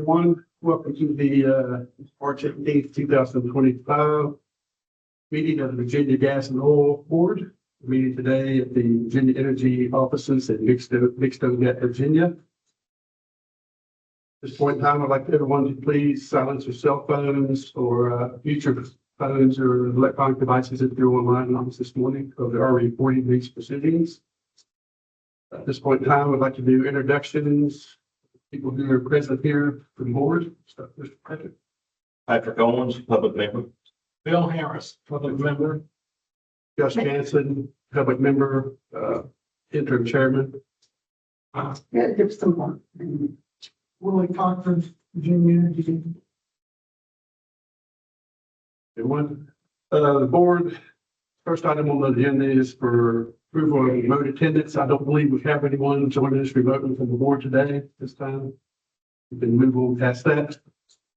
everyone. Welcome to the March 18th, 2025 meeting of the Virginia Gas and Oil Board. Meeting today at the Virginia Energy offices in Big Stone Gap, Virginia. At this point in time, I'd like everyone to please silence your cell phones or future phones or electronic devices if you're online on this morning, because they're already recording these proceedings. At this point in time, I'd like to do introductions. People who are present here for the board. So, Mr. Patrick. Patrick Owens, public member. Bill Harris, public member. Gus Jansen, public member, interim chairman. Yeah, give some more. Willie Cochran, Virginia Energy. Everyone, the board, first item on the agenda is for approval of remote attendance. I don't believe we have anyone joining us remotely from the board today this time. We can move on past that.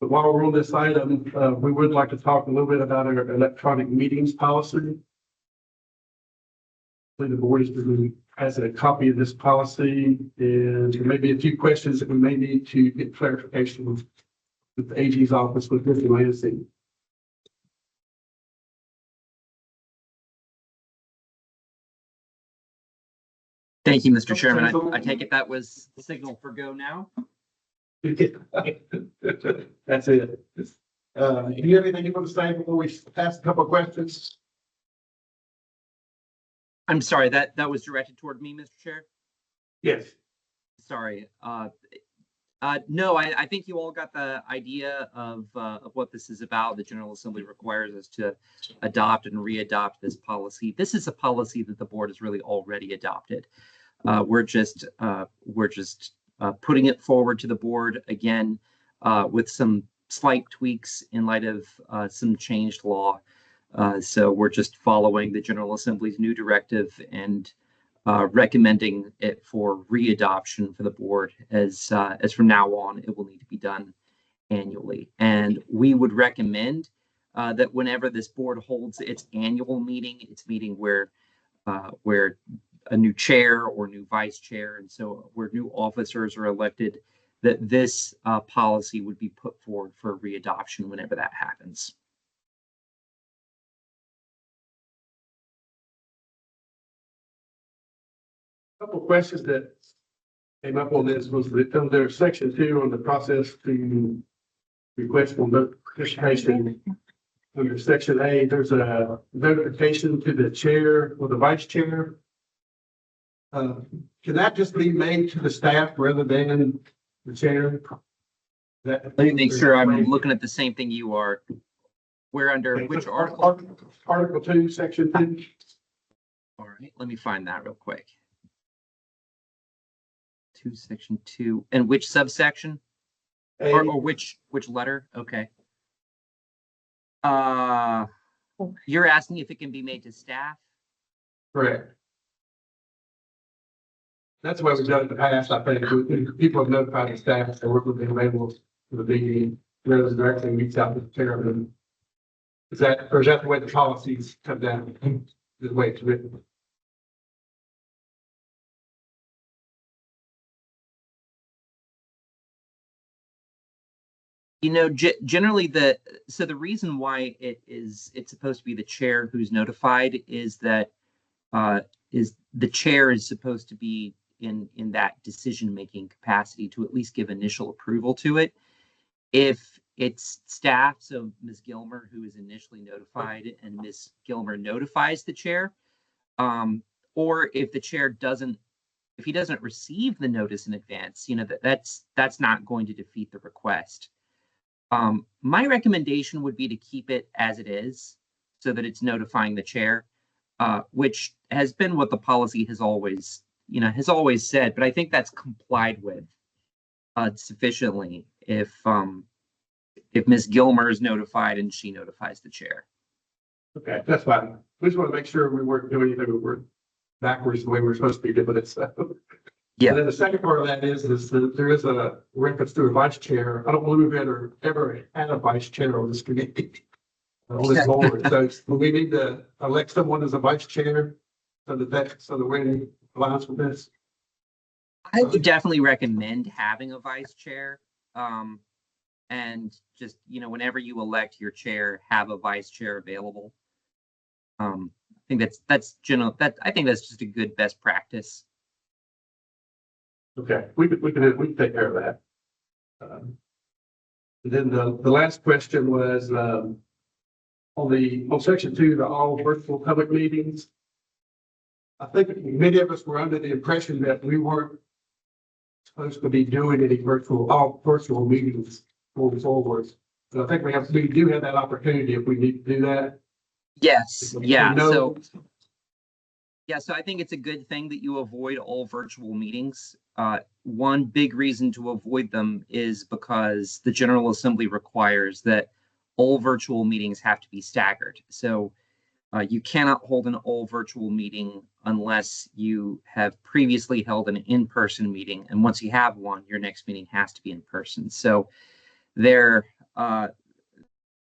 But while we're on this item, we would like to talk a little bit about our electronic meetings policy. The board has a copy of this policy, and there may be a few questions that we may need to get clarification with the AG's office with Mr. Lansing. Thank you, Mr. Chairman. I take it that was the signal for go now. That's it. Do you have anything you want to say before we ask a couple of questions? I'm sorry, that was directed toward me, Mr. Chair. Yes. Sorry. No, I think you all got the idea of what this is about. The General Assembly requires us to adopt and re-adopt this policy. This is a policy that the board has really already adopted. We're just putting it forward to the board again with some slight tweaks in light of some changed law. So we're just following the General Assembly's new directive and recommending it for re-adoption for the board as from now on, it will need to be done annually. And we would recommend that whenever this board holds its annual meeting, it's meeting where a new chair or new vice chair, and so where new officers are elected, that this policy would be put forward for re-adoption whenever that happens. Couple of questions that came up on this was that under section 2 on the process to request for notification. Under section A, there's a notification to the chair or the vice chair. Can that just be made to the staff rather than the chair? Let me make sure I'm looking at the same thing you are. We're under which article? Article 2, section 2. All right, let me find that real quick. Section 2, and which subsection? Or which letter? Okay. You're asking if it can be made to staff? Correct. That's why we've done it in the past. I think people have notified the staff that work with them available for the meeting, rather than directly reach out to the chair of them. Is that the way the policies come down? The way it's written? You know, generally the reason why it's supposed to be the chair who's notified is that is the chair is supposed to be in that decision-making capacity to at least give initial approval to it. If it's staff, so Ms. Gilmer, who is initially notified, and Ms. Gilmer notifies the chair, or if the chair if he doesn't receive the notice in advance, you know, that's not going to defeat the request. My recommendation would be to keep it as it is so that it's notifying the chair, which has been what the policy has always said, but I think that's complied with sufficiently if Ms. Gilmer is notified and she notifies the chair. Okay, that's fine. We just want to make sure we weren't doing anything we're backwards the way we're supposed to be doing it. So. Yeah. And then the second part of that is that there is a reference to a vice chair. I don't believe we've ever had a vice chair on this committee, on this board. So we need to elect someone as a vice chair so that we're in alliance with this. I would definitely recommend having a vice chair. and just, whenever you elect your chair, have a vice chair available. I think that's general, I think that's just a good best practice. Okay, we can take care of that. Then the last question was, on section 2, the all virtual public meetings. I think many of us were under the impression that we weren't supposed to be doing any all virtual meetings going forward. So I think we do have that opportunity if we need to do that. Yes, yeah. We know- So I think it's a good thing that you avoid all virtual meetings. One big reason to avoid them is because the General Assembly requires that all virtual meetings have to be staggered. So you cannot hold an all virtual meeting unless you have previously held an in-person meeting. And once you have one, your next meeting has to be in person. So they're kind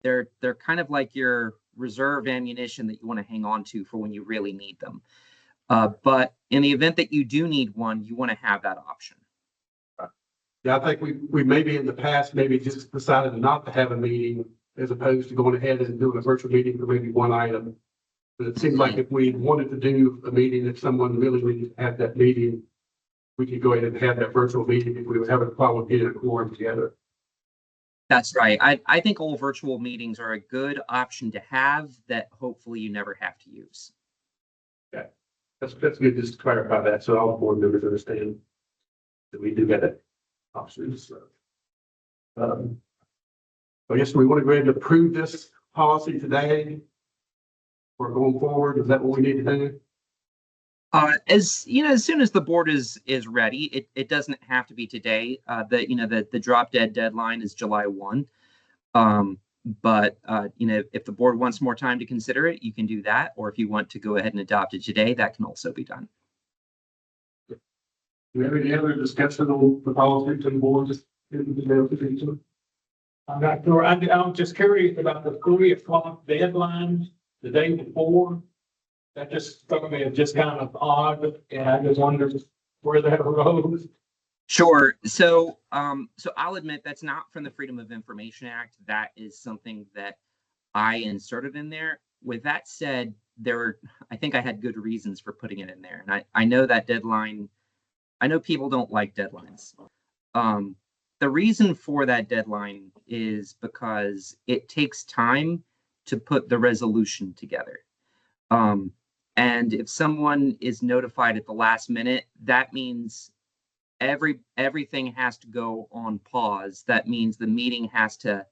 of like your reserve ammunition that you want to hang on to for when you really need them. But in the event that you do need one, you want to have that option. Yeah, I think we maybe in the past, maybe just decided not to have a meeting as opposed to going ahead and doing a virtual meeting for maybe one item. But it seems like if we wanted to do a meeting, if someone really needed to have that meeting, we could go ahead and have that virtual meeting if we were having a problem getting a quorum together. That's right. I think all virtual meetings are a good option to have that hopefully you never have to use. Okay, that's good just to clarify that so all board members understand that we do get that option. So, I guess we want to go ahead and approve this policy today. Or going forward, is that what we need to do? As soon as the board is ready, it doesn't have to be today. The drop dead deadline is July 1. But if the board wants more time to consider it, you can do that. Or if you want to go ahead and adopt it today, that can also be done. Do we have any other discussion on the policy to the board? I'm not sure. I'm just curious about the 3 o'clock deadline the day before. That just struck me as just kind of odd, and I just wondered where that arose. Sure. So I'll admit that's not from the Freedom of Information Act. That is something that I inserted in there. With that said, I think I had good reasons for putting it in there. And I know that deadline, I know people don't like deadlines. The reason for that deadline is because it takes time to put the resolution together. And if someone is notified at the last minute, that means everything has to go on pause. That means the meeting has to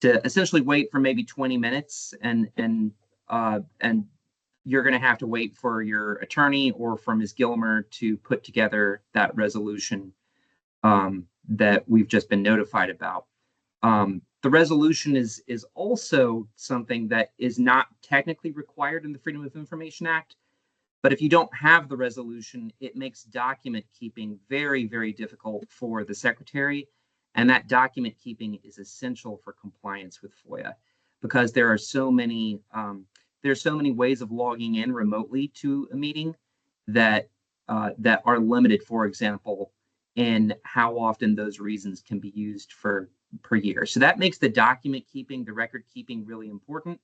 essentially wait for maybe 20 minutes, and you're going to have to wait for your attorney or for Ms. Gilmer to put together that resolution that we've just been notified about. The resolution is also something that is not technically required in the Freedom of Information Act. But if you don't have the resolution, it makes document keeping very, very difficult for the secretary. And that document keeping is essential for compliance with FOIA, because there are so many ways of logging in remotely to a meeting that are limited, for example, in how often those reasons can be used per year. So that makes the document keeping, the record keeping really important.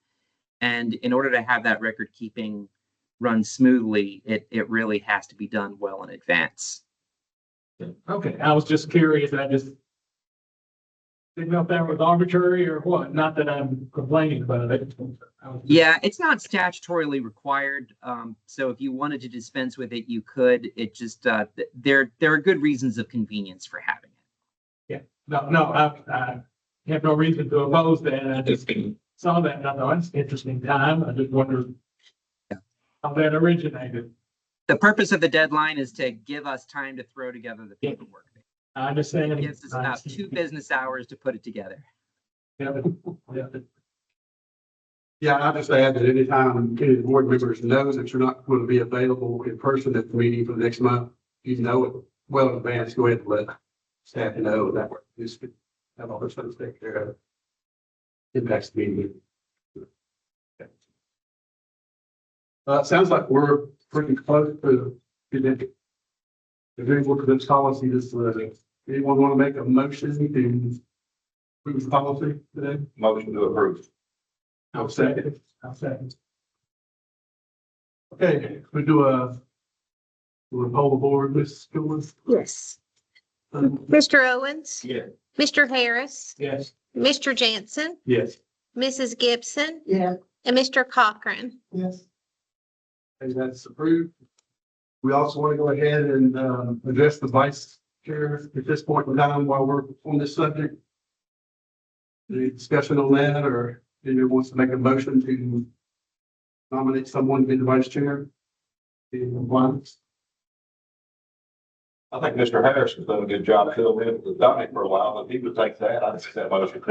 And in order to have that record keeping run smoothly, it really has to be done well in advance. Okay, I was just curious. I just didn't know if that was arbitrary or what. Not that I'm complaining about it. Yeah, it's not statutorily required. So if you wanted to dispense with it, you could. It just there are good reasons of convenience for having it. Yeah, no, I have no reason to oppose that. I just saw that and I thought it's an interesting time. I just wondered how that originated. The purpose of the deadline is to give us time to throw together the paperwork. I understand. It gives us about 2 business hours to put it together. Yeah. Yeah, I'll just add that anytime any of the board members know that you're not going to be available in person at the meeting for the next month, you know it well in advance, go ahead and let staff know that way. Just have all those things taken care of. Impacts the meeting. Sounds like we're pretty close to getting to this policy. Anyone want to make a motion to approve the policy today? Motion to approve. I'll second. Okay, we'll poll the board, Ms. Gilman. Yes. Mr. Owens, Yeah. Mr. Harris, Yes. Mr. Jansen, Yes. Mrs. Gibson, Yeah. and Mr. Cochran. Yes. And that's approved. We also want to go ahead and address the vice chair at this point in time while we're on this subject. Any discussion on that, or anyone wants to make a motion to nominate someone to be the vice chair? In compliance? I think Mr. Harris has done a good job filling in with Donnie for a while. If he would take that, I'd take that motion.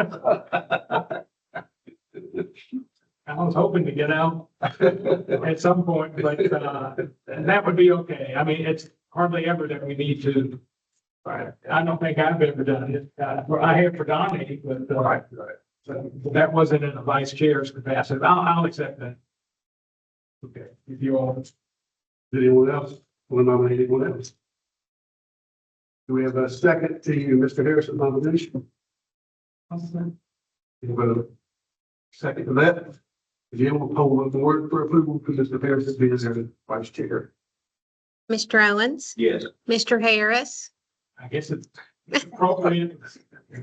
I was hoping to get out at some point, but, and that would be okay. I mean, it's hardly ever that we need to. I don't think I've ever done it. I have for Donnie, but, Right. so that wasn't in a vice chair's capacity. I'll accept that. Okay, if you all. Anyone else? Want to nominate anyone else? Do we have a second to Mr. Harrison's nomination? We have a second to that. Jim will poll the board for approval for Mr. Harris being their vice chair. Mr. Owens, Yes. Mr. Harris, I guess it's appropriate,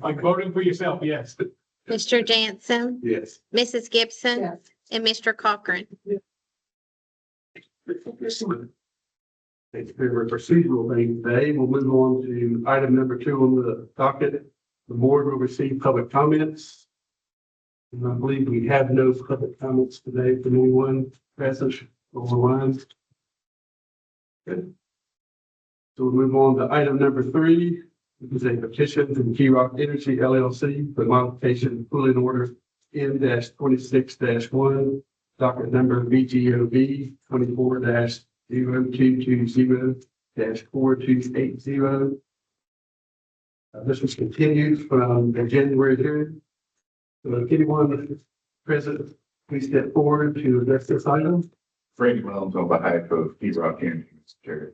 like voting for yourself, yes. Mr. Jansen, Yes. Mrs. Gibson, and Mr. Cochran. Thanks for the procedural thing today. We'll move on to item number 2 on the docket. The board will receive public comments. And I believe we have no public comments today from anyone present or online. Good. So we'll move on to item number 3. This is a petition from Key Rock Energy LLC for modification of cooling order N-26-1, docket number VGOV 24-0220-4280. This was continued from the January hearing. So if anyone present, please step forward to address this item. Freddie Mullins on behalf of Key Rock Energy, Mr. Chair.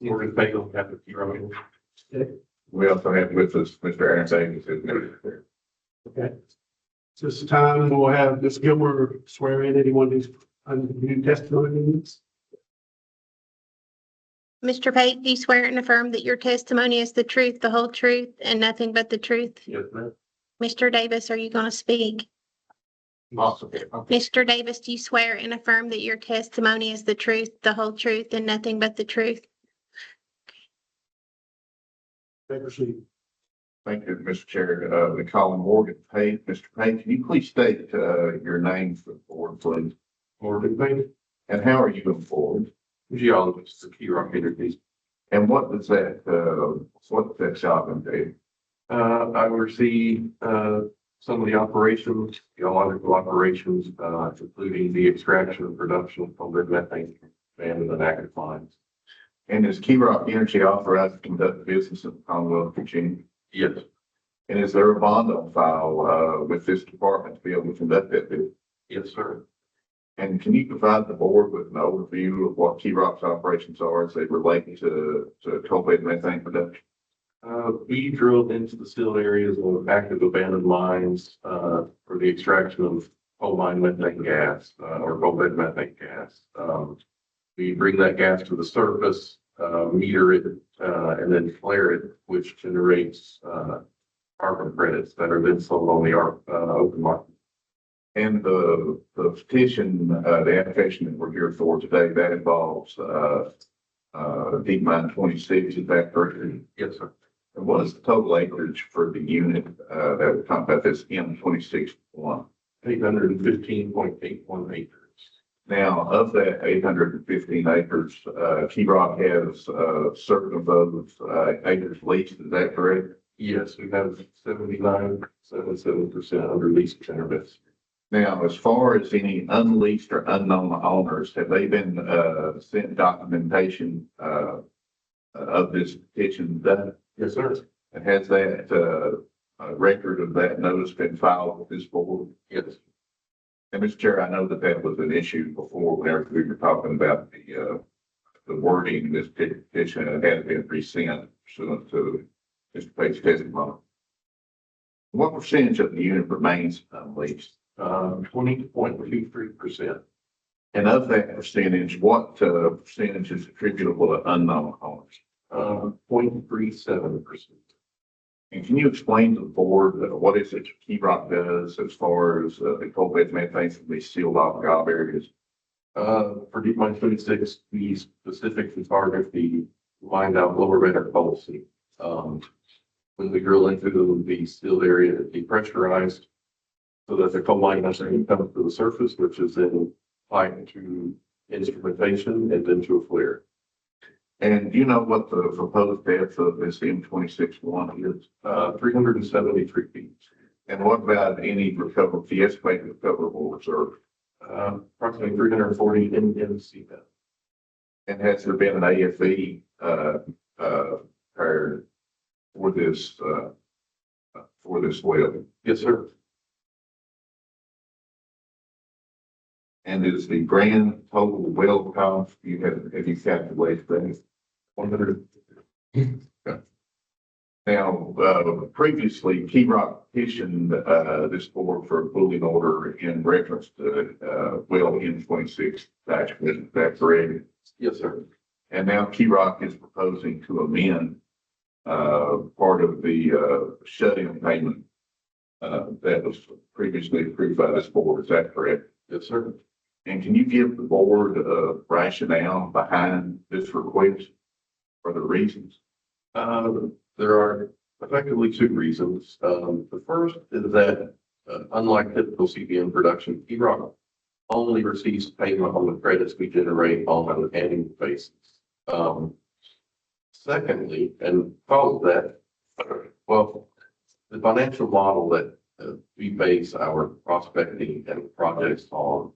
Morgan Bagel, have the key right. We also have with us Mr. Aaron Davis, who's never there. Okay. So this time we'll have Ms. Gilmore swear in anyone who's under new testimony. Mr. Pate, do you swear and affirm that your testimony is the truth, the whole truth, and nothing but the truth? Yes, ma'am. Mr. Davis, are you going to speak? Awesome. Mr. Davis, do you swear and affirm that your testimony is the truth, the whole truth, and nothing but the truth? Proceed. Thank you, Mr. Chair. We call him Morgan Pate. Mr. Pate, can you please state your name for the board, please? Morgan Pate. And how are you informed? Geologist at Key Rock Energy. And what does that job entail? I oversee, some of the operations, geological operations, including the extraction and production of coal-bed methane from abandoned and active mines. And is Key Rock Energy authorized to conduct business in the Commonwealth of Virginia? Yes. And is there a bond on file with this department to be able to conduct that business? Yes, sir. And can you provide the board with an overview of what Key Rock's operations are as they relate to coal-bed methane production? We drilled into the sealed areas of active abandoned mines, for the extraction of coal mine methane gas, or coal-bed methane gas. We bring that gas to the surface, meter it, and then flare it, which generates, carbon credits that are then sold on the open market. And the petition, the application that we're here for today, that involves Deep Mine 26, is that correct? Yes, sir. And what is the total acreage for the unit that we're talking about, this M26-1? 815.81 acres. Now, of that 815 acres, Key Rock has certain of those acres leased, is that correct? Yes, we have 79.77% under lease benefits. Now, as far as any unleased or unknown owners, have they been sent documentation of this petition done? Yes, sir. And has that record of that notice been filed with this board? Yes. And Mr. Chair, I know that that was an issue before whenever we were talking about the wording of this petition, and it has been resent pursuant to Mr. Pate's testimony. What percentage of the unit remains unleased? 20.23%. And of that percentage, what percentage is attributable to unknown owners? 0.37%. And can you explain to the board what is it Key Rock does as far as the coal bed methane from these sealed off job areas? For Deep Mine 26, we specifically target the mined out lower bed coal seam. When we drill into the sealed area, it's depressurized so that the coal mine doesn't come to the surface, which is then piped to instrumentation and then to a flare. And do you know what the proposed depth of this M26-1 is? 373 feet. And what about any the estimated recoverable reserve? Approximately 340 in seabed. And has there been an AFE, prior for this well? Yes, sir. And is the grand total well cost, have you calculated that? 100. Now, previously, Key Rock petitioned, this board for a pooling order in reference to, well, M26, that's correct? Yes, sir. And now Key Rock is proposing to amend, part of the, shut-in payment, that was previously approved by this board, is that correct? Yes, sir. And can you give the board a rationale behind this request or the reasons? There are effectively two reasons. The first is that, unlike typical CBN production, Key Rock only receives payment on the credits we generate on an annual basis. Secondly, and because of that, well, the financial model that we base our prospecting and projects on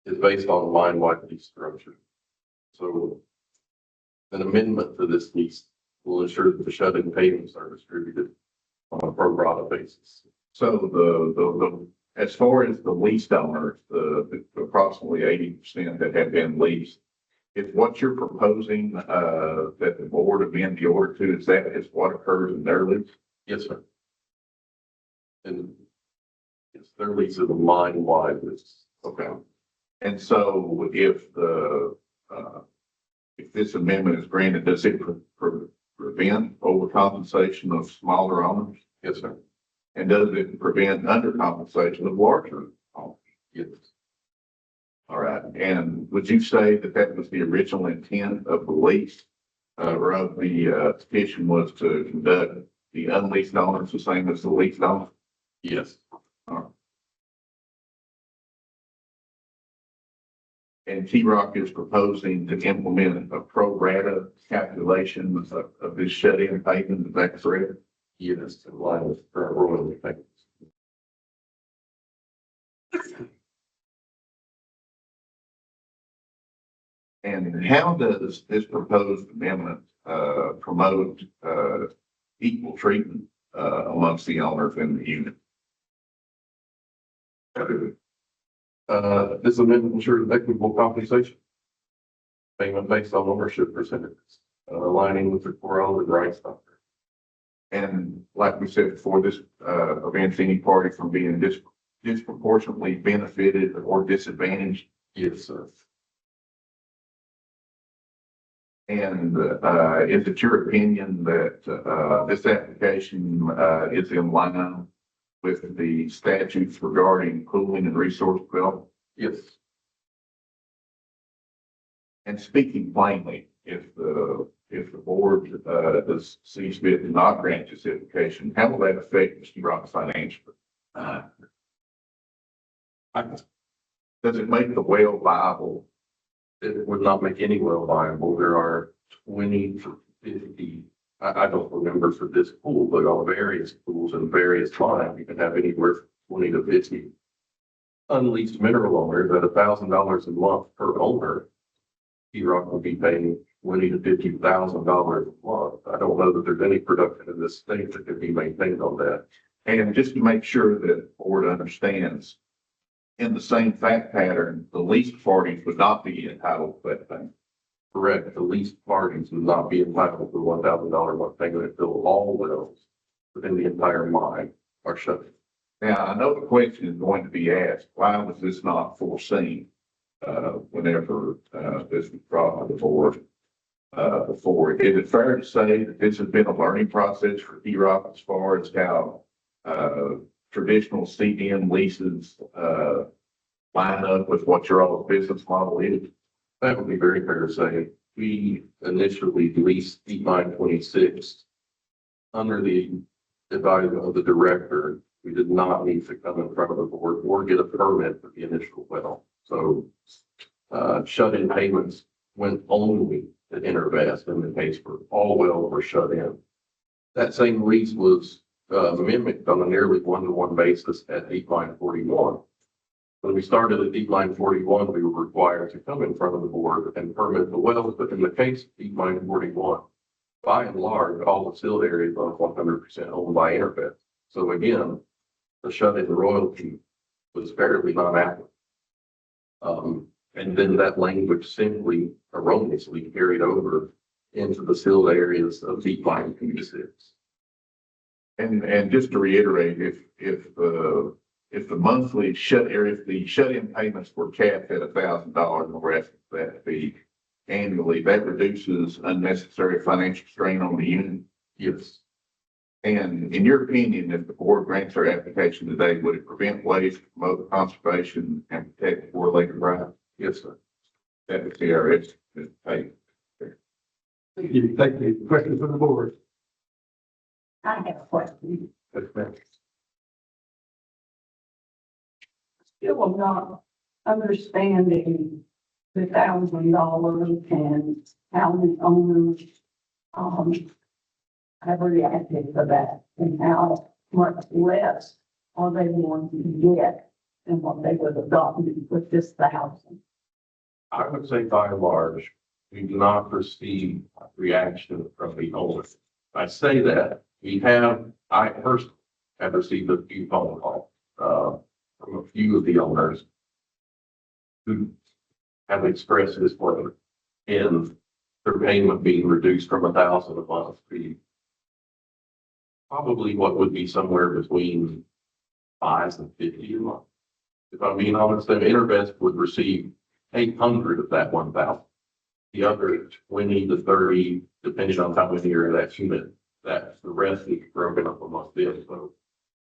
is based on a line-wide lease structure. So an amendment to this lease will ensure that the shut-in payments are distributed on a pro rata basis. So as far as the leased owners, the approximately 80% that have been leased, is what you're proposing, that the board amend the order to, is what occurs in their lease? Yes, sir. And it's their lease of a line-wide lease. Okay. And so if this amendment is granted, does it prevent overcompensation of smaller owners? Yes, sir. And does it prevent undercompensation of larger owners? Yes. All right. And would you say that that was the original intent of the lease, or of the petition, was to conduct the unleased owners the same as the leased owners? Yes. And Key Rock is proposing to implement a pro rata calculation of this shut-in payment, is that correct? Yes, in line with current royalty payments. And how does this proposed amendment promote equal treatment amongst the owners in the unit? This amendment ensures equitable compensation. Payment based on ownership percentages, aligning with the core owner rights doctrine. And like we said before, this prevents any party from being disproportionately benefited or disadvantaged. Yes, sir. And is it your opinion that this application is in line with the statutes regarding pooling and resource development? Yes. And speaking plainly, if the board does sees fit to not grant this application, how will that affect Mr. Rock financially? Does it make the well viable? It would not make any well viable. There are 20 to 50, I don't remember for this pool, but on various pools and various mines, you can have anywhere from 20 to 50 unleased mineral owners at $1,000 a month per owner. Key Rock would be paying $20,000 to $50,000 a month. I don't know that there's any production in this state that could be maintained on that. And just to make sure that the board understands, in the same fact pattern, the leased parties would not be entitled to that thing. Correct. The leased parties would not be entitled to $1,000 a month payment until all wells within the entire mine are shut. Now, I know the question is going to be asked, why was this not foreseen? Whenever, this was brought to the board, before. Is it fair to say that this has been a learning process for E-Rock as far as how, traditional CDM leases, line up with what your old business model is? That would be very fair to say. We initially leased Deep Mine 26 under the advisement of the director. We did not need to come in front of the board or get a permit for the initial well. So, shut-in payments went only to Intervest in the case for all wells were shut in. That same lease was mimicked on a nearly one-to-one basis at Deep Mine 41. When we started at Deep Mine 41, we were required to come in front of the board and permit the wells, but in the case of Deep Mine 41, by and large, all the sealed areas are 100% owned by Intervest. So again, the shut-in royalty was fairly non-active. And then that language simply erroneously carried over into the sealed areas of Deep Mine 26. And just to reiterate, if the shut-in payments were capped at $1,000 and the rest of that fee annually, that reduces unnecessary financial strain on the unit. Yes, And in your opinion, if the board grants our application today, would it prevent waste, promote conservation, and protect the four-legged right? yes, sir. That would be our estimate. Hey, Thank you. Thank you. Questions from the board? I have a question. Still am not understanding the $1,000 and how the owners, have reacted to that and how much less are they going to get than what they would have gotten with this 1,000. I would say by and large, we do not receive reaction from the owners. I say that I personally have received a few phone calls, from a few of the owners who have expressed displeasure in their payment being reduced from 1,000 a month to probably what would be somewhere between 5 and 50 a month. If I'm being honest, then Intervest would receive 800 of that 1,000. The other 20 to 30, depending on how many are in that unit, that the rest is broken up amongst them. So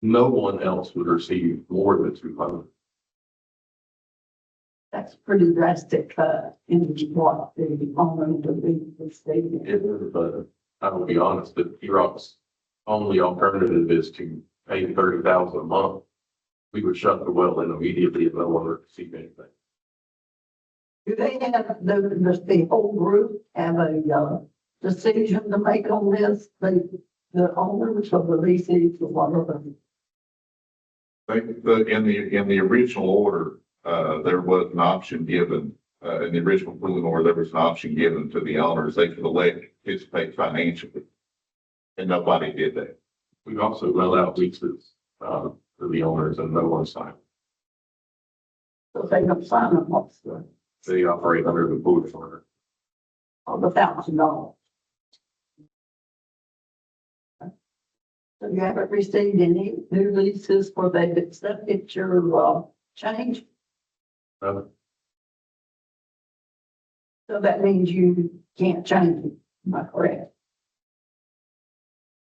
no one else would receive more than 200. That's pretty drastic, in what the owners of the state. It is, but I will be honest, that E-Rock's only alternative is to pay 30,000 a month. We would shut the well in immediately if no one would receive anything. Do they have, does the whole group have a, decision to make on this? The owners of the leases or whatever? in the original order, there was an option given, in the original ruling order, there was an option given to the owners. They could elect to participate financially. And nobody did that. We've also mailed out leases, to the owners and no one signed. So they don't sign them, what's the, They operate under the board order. of the $1,000? So you haven't received any new leases where they've accepted your, change? Uh, So that means you can't change it, am I correct?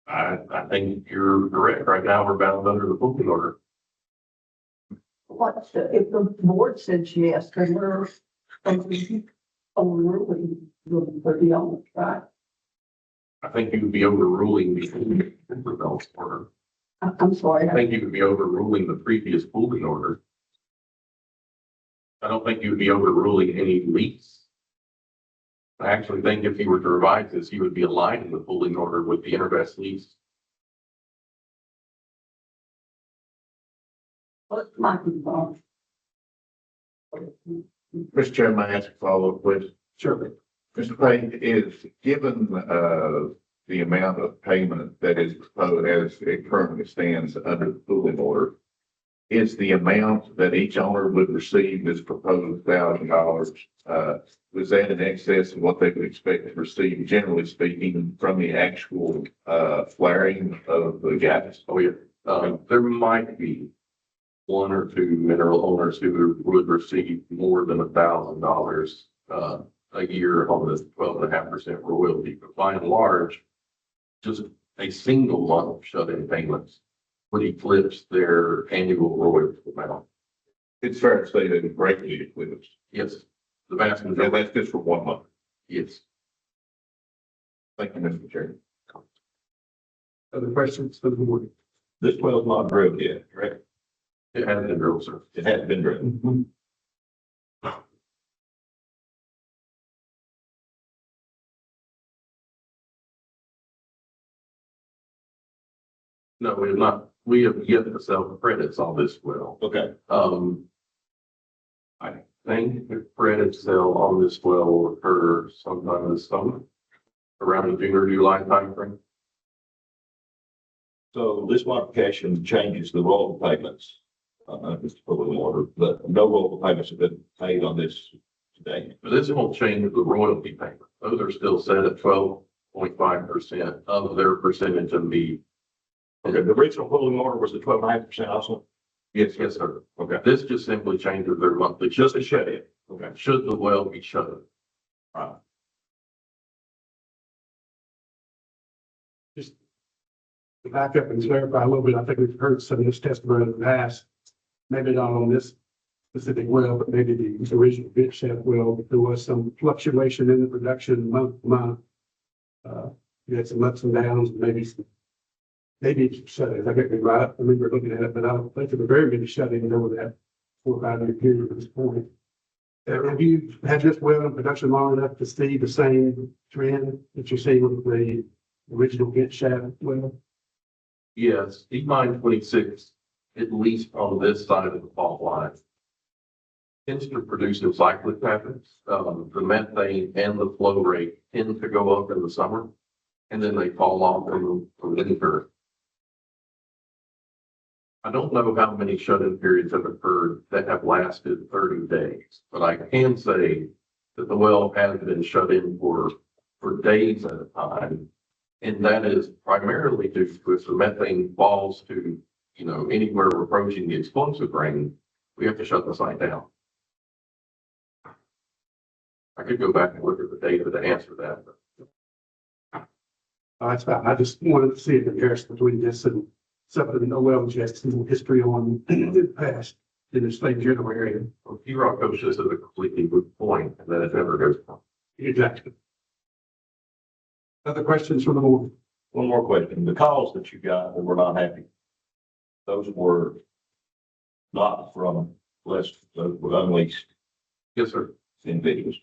I think you're correct. Right now, we're bound under the booking order. What, if the board says yes, then we're overruling the owners, right? I think you would be overruling the Timberville's order. I'm sorry. I think you would be overruling the previous pooling order. I don't think you would be overruling any lease. I actually think if you were to revise this, you would be aligning the pooling order with the Intervest lease. What's my concern? Mr. Chairman, may I ask a follow-up, please? Sure. Mr. Payne, is given, the amount of payment that is proposed as it currently stands under the pooling order, Is the amount that each owner would receive this proposed $1,000, was that in excess of what they would expect to receive, generally speaking, from the actual, flaring of the gas? Oh, yeah. There might be one or two mineral owners who would receive more than $1,000 a year on this 12.5% royalty. But by and large, just a single month of shut-in payments would eclipse their annual royalty amount. It's fair to say that it greatly eclipsed. Yes, the vast And majority, that's just for 1 month. yes. Thank you, Mr. Chairman. Other questions for the board? This well's not drilled yet, correct? It has been drilled, sir. It has been drilled. No, we have not, we have yet to sell credits on this well. Okay. I think the credit sale on this well will occur sometime this summer, around the June or July timeframe. So this modification changes the royalty payments. Just to put it in order, but no royalty payments have been paid on this today. But this won't change the royalty payment. Those are still set at 12.5% of their percentage of the. Okay, the original pooling order was the 12.5% also? Yes, yes, sir. Okay. This just simply changes their monthly. Just a shut in. Okay. Should the well be shut. Right. Just to back up and clarify a little bit, I think we've heard some of this testimony in the past, maybe not on this specific well, but maybe the original bit shaft well, but there was some fluctuation in the production month to month. You had some ups and downs, maybe it's shut-ins. I can't remember, I remember looking at it, but I don't think there were very many shut-ins over that 4 or 5 year period at this point. Have you had this well in production long enough to see the same trend that you're seeing with the original bit shaft well? Yes, Deep Mine 26, at least on this side of the fault line, tends to produce in cyclic patterns. The methane and the flow rate tend to go up in the summer, and then they fall off in the winter. I don't know how many shut-in periods have occurred that have lasted 30 days, but I can say that the well has been shut in for days at a time. And that is primarily due to if the methane falls to, anywhere approaching the explosive range, we have to shut the site down. I could go back and look at the data to answer that. That's fine. I just wanted to see a comparison between this and something no well just some history on in the past in the state general area. Well, P-Rock Coach is at a completely good point, and then it never goes wrong. Exactly. Other questions from the board? One more question. The calls that you got that were not happy, those were not from those were unleashed Yes, sir. individuals.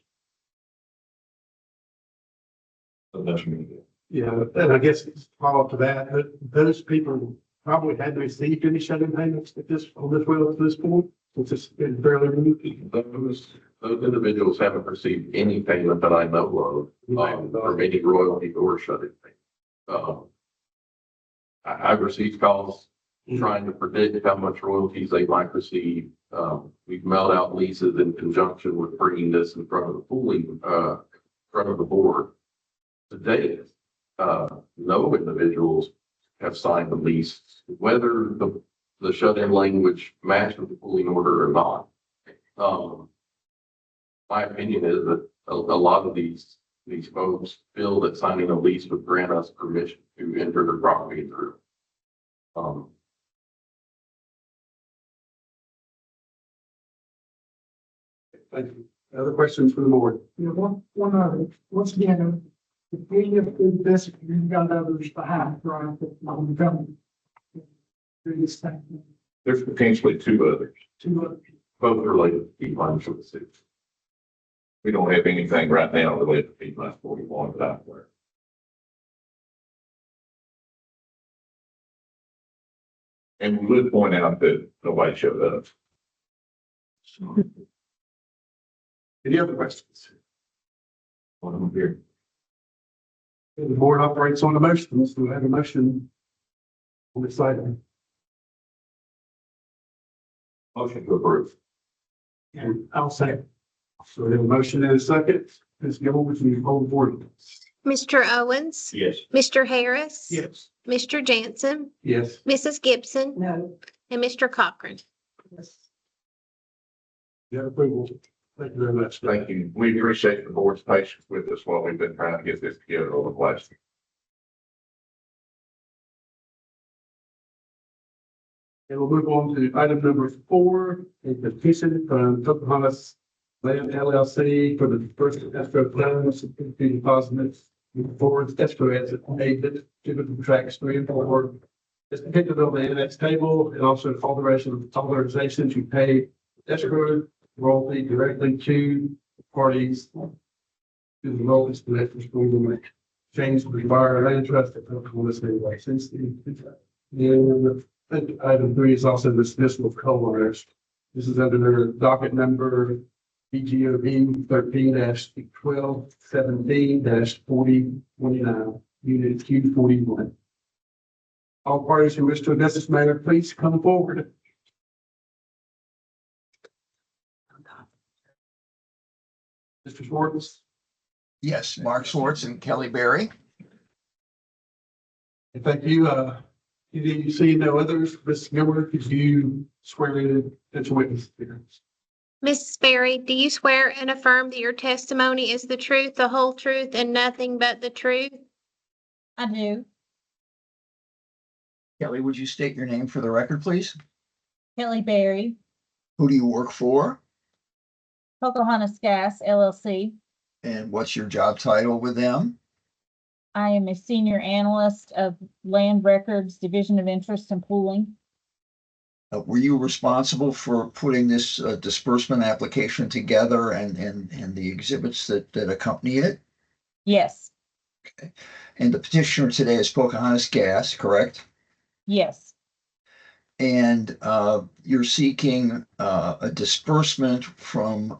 So that's really good. Yeah, and I guess it's follow up to that, but those people probably hadn't received any shut-in payments on this well to this point, since it's been fairly new. Those individuals haven't received any payment that I know of, from any royalty or shut-in payment. I've received calls trying to predict how much royalties they might receive. We've mailed out leases in conjunction with bringing this in front of the pooling, front of the board. To date, no individuals have signed the lease, whether the shut-in language matches the pooling order or not. My opinion is that a lot of these folks feel that signing a lease would grant us permission to enter the property through. Thank you. Other questions from the board? Yeah, one other, once again, if we have do this, you've got others behind, right, that I'm coming. Do this thing, There's potentially 2 others. 2 others. Both related to Deep Mine 26. We don't have anything right now related to P-Line 41 that I'm aware of. And we would point out that nobody showed up. Any other questions? One of them here. The board operates on emotions. Do we have a motion on this item? Motion to approve. And I'll say, So we have a motion and a second. Ms. Gilmore, would you hold the board? Mr. Owens, Yes. Mr. Harris. yes. Mr. Jansen, Yes. Mrs. Gibson, No. and Mr. Cochran. Yes. You have approval. Thank you very much. Thank you. We appreciate the board's patience with us while we've been trying to get this together over the last. And we'll move on to item number 4, a petition from Pocahontas Land LLC for the first escrow plans to be deposited for escrow as agent to the tracks 3 and 4. It's depicted on the index table and also authorization to pay escrow royalty directly to parties to the royalties collectors for the change to the buyer land trust that Pocahontas Land license. And item 3 is also dismissal of co-owners. This is under their docket number BGOB 13-1217-4029, unit Q41. All parties who wish to address this matter, please come forward. Mr. Schwartz, Yes, Mark Schwartz and Kelly Berry. and thank you. You see no others. Ms. Gilmer, could you swear in potential witness here? Mrs. Berry, do you swear and affirm that your testimony is the truth, the whole truth, and nothing but the truth? I do. Kelly, would you state your name for the record, please? Kelly Berry, Who do you work for? Pocahontas Gas LLC. And what's your job title with them? I am a senior analyst of Land Records Division of Interest and Pooling. Were you responsible for putting this disbursement application together and the exhibits that accompany it? Yes, And the petitioner today is Pocahontas Gas, correct? yes, And you're seeking a disbursement from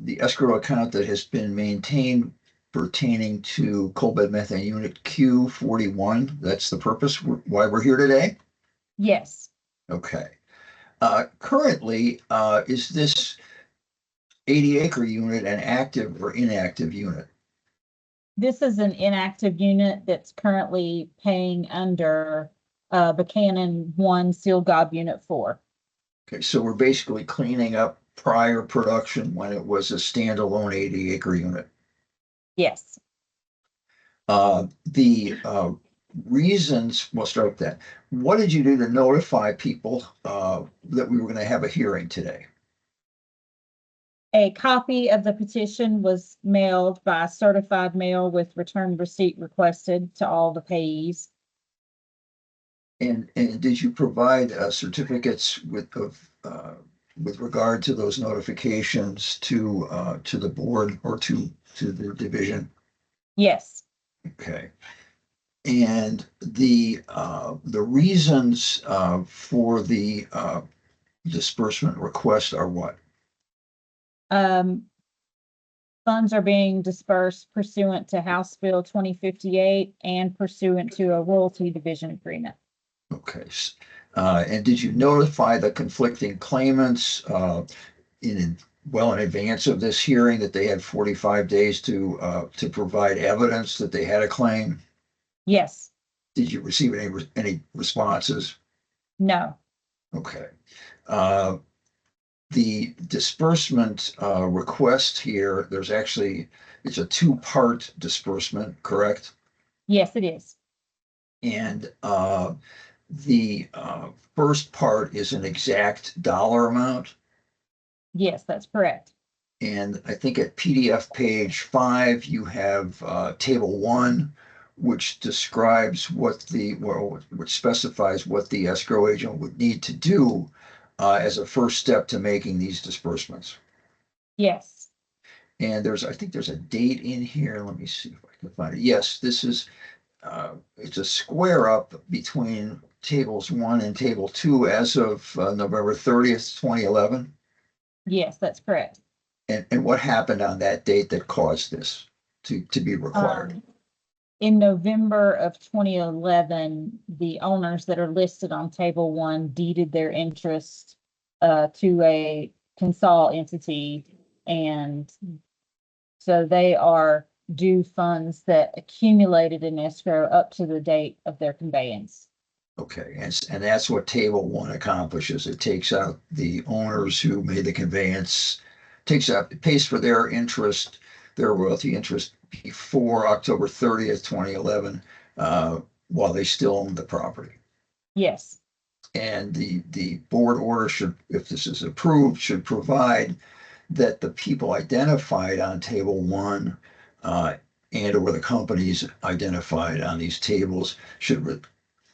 the escrow account that has been maintained pertaining to coal bed methane unit Q41. That's the purpose why we're here today? yes. Okay. Currently, is this 80-acre unit an active or inactive unit? This is an inactive unit that's currently paying under Buchanan 1 Seal Gob Unit 4. Okay, so we're basically cleaning up prior production when it was a standalone 80-acre unit. Yes. The reasons, we'll start with that. What did you do to notify people that we were going to have a hearing today? A copy of the petition was mailed by certified mail with return receipt requested to all the payees. And did you provide certificates with regard to those notifications to the board or to the division? Yes. Okay. And the reasons for the disbursement request are what? Funds are being dispersed pursuant to House Bill 2058 and pursuant to a royalty division agreement. Okay. And did you notify the conflicting claimants in advance of this hearing that they had 45 days to provide evidence that they had a claim? Yes. Did you receive any responses? No. Okay. The disbursement request here, it's a 2-part disbursement, correct? Yes, it is. And the first part is an exact dollar amount. Yes, that's correct. And I think at PDF page 5, you have table 1, which describes which specifies what the escrow agent would need to do as a first step to making these disbursements. Yes. And I think there's a date in here. Let me see if I can find it. Yes, this is, it's a square up between tables 1 and table 2 as of November 30th, 2011. Yes, that's correct. And what happened on that date that caused this to be required? In November of 2011, the owners that are listed on table 1 deeded their interest to a consol entity. And so they are due funds that accumulated in escrow up to the date of their conveyance. Okay, and that's what table one accomplishes. It takes out the owners who made the conveyance, it pays for their interest, their royalty interest before October 30th, 2011, while they still own the property. Yes, And the board order should, if this is approved, should provide that the people identified on table one, and or the companies identified on these tables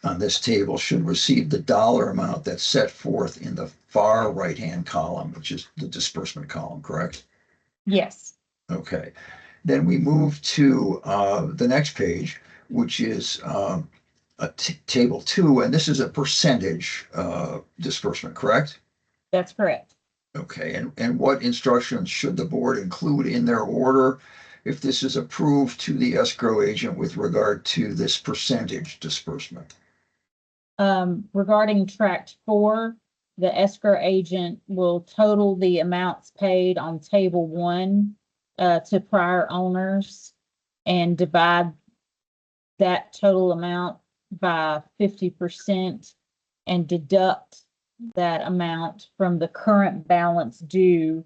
on this table should receive the dollar amount that's set forth in the far right-hand column, which is the disbursement column, correct? yes, Okay. Then we move to the next page, which is table two, and this is a percentage disbursement, correct? that's correct. Okay, and what instructions should the board include in their order if this is approved to the escrow agent with regard to this percentage disbursement? Regarding tract 4, the escrow agent will total the amounts paid on table 1 to prior owners and divide that total amount by 50% and deduct that amount from the current balance due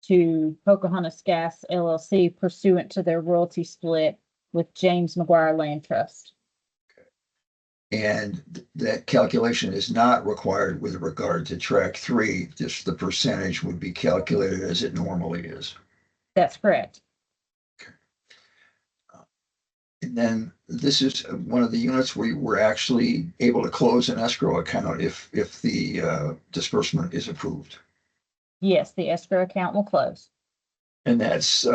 to Pocahontas Gas LLC pursuant to their royalty split with James McGuire Land Trust. And that calculation is not required with regard to track 3, just the percentage would be calculated as it normally is. That's correct. And then this is one of the units where we're actually able to close an escrow account if the disbursement is approved. Yes, the escrow account will close. And that's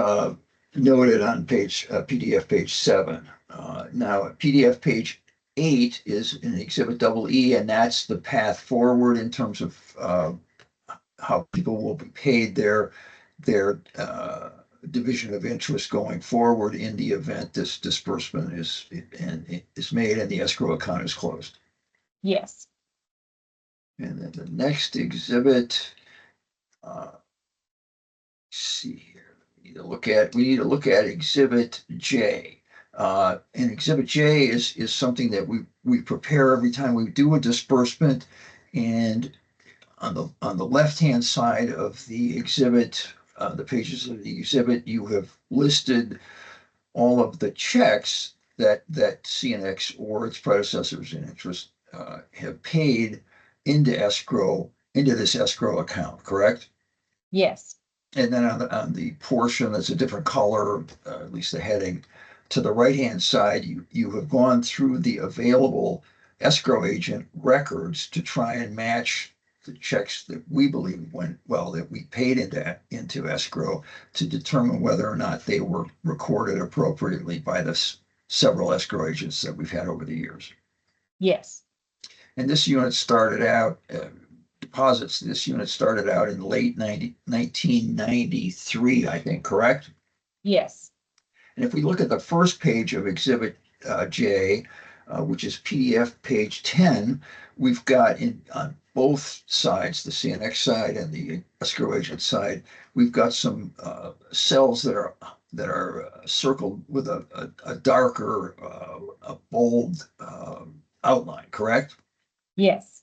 noted on PDF page 7. Now, PDF page 8 is in Exhibit EE, and that's the path forward in terms of how people will be paid their division of interest going forward in the event this disbursement is made and the escrow account is closed. Yes, And then the next exhibit, see here, we need to look at Exhibit J. And Exhibit J is something that we prepare every time we do a disbursement. And on the left-hand side of the exhibit, the pages of the exhibit, you have listed all of the checks that CNX or its predecessors in interest have paid into this escrow account, correct? yes, And then on the portion that's a different color, at least the heading, to the right-hand side, you have gone through the available escrow agent records to try and match the checks that we believe that we paid into escrow to determine whether or not they were recorded appropriately by the several escrow agents that we've had over the years. yes, And this unit started out, this unit started out in late 1993, I think, correct? yes, And if we look at the first page of Exhibit J, which is PDF page 10, we've got on both sides, the CNX side and the escrow agent side, we've got some cells that are circled with a darker, a bold outline, correct? yes,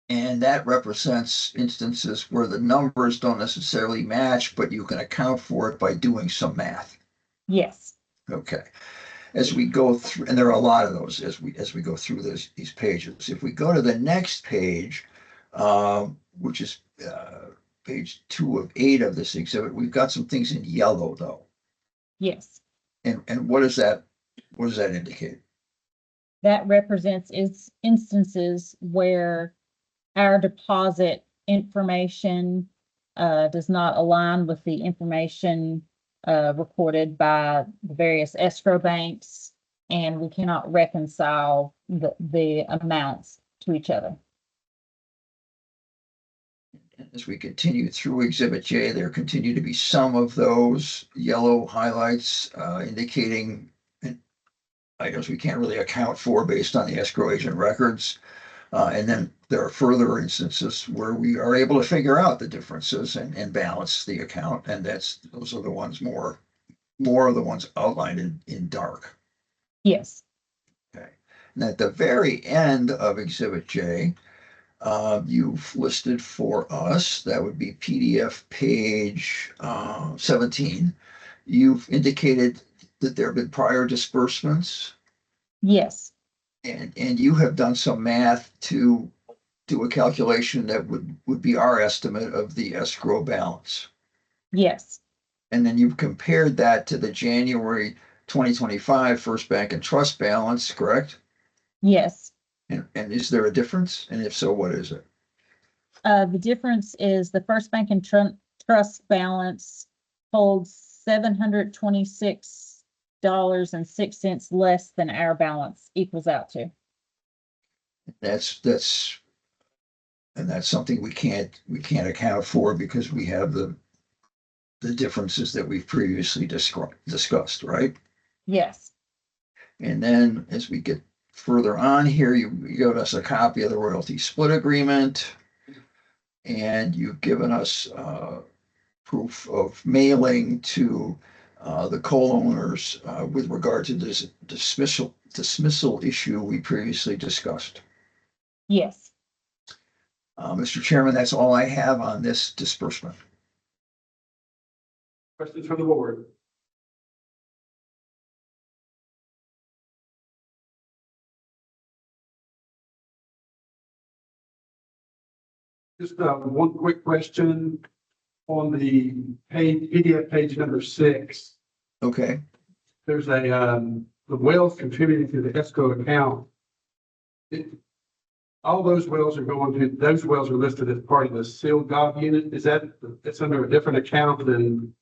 And that represents instances where the numbers don't necessarily match, but you can account for it by doing some math. yes, Okay. As we go through, and there are a lot of those as we go through these pages. If we go to the next page, which is page 2 of 8 of this exhibit, we've got some things in yellow though. yes. And what does that indicate? That represents instances where our deposit information does not align with the information recorded by the various escrow banks, and we cannot reconcile the amounts to each other. As we continue through Exhibit J, there continue to be some of those yellow highlights indicating items we can't really account for based on the escrow agent records. And then there are further instances where we are able to figure out the differences and balance the account, and those are the ones more of the ones outlined in dark. Yes, Okay. And at the very end of Exhibit J, you've listed for us, that would be PDF page 17. You've indicated that there have been prior disbursements, yes, and you have done some math to do a calculation that would be our estimate of the escrow balance. yes, And then you've compared that to the January 2025 First Bank and Trust balance, correct? yes. And is there a difference? And if so, what is it? The difference is the First Bank and Trust balance holds $726.06 less than our balance equals out to. That's something we can't account for because we have the differences that we've previously discussed, right? Yes, And then as we get further on here, you gave us a copy of the royalty split agreement, and you've given us proof of mailing to the co-owners with regard to this dismissal issue we previously discussed. yes. Mr. Chairman, that's all I have on this disbursement. Questions from the board? Just one quick question on the PDF page number 6. Okay, There's the wells contributing to the escrow account. All those wells are listed as part of the sealed gob unit. It's under a different account than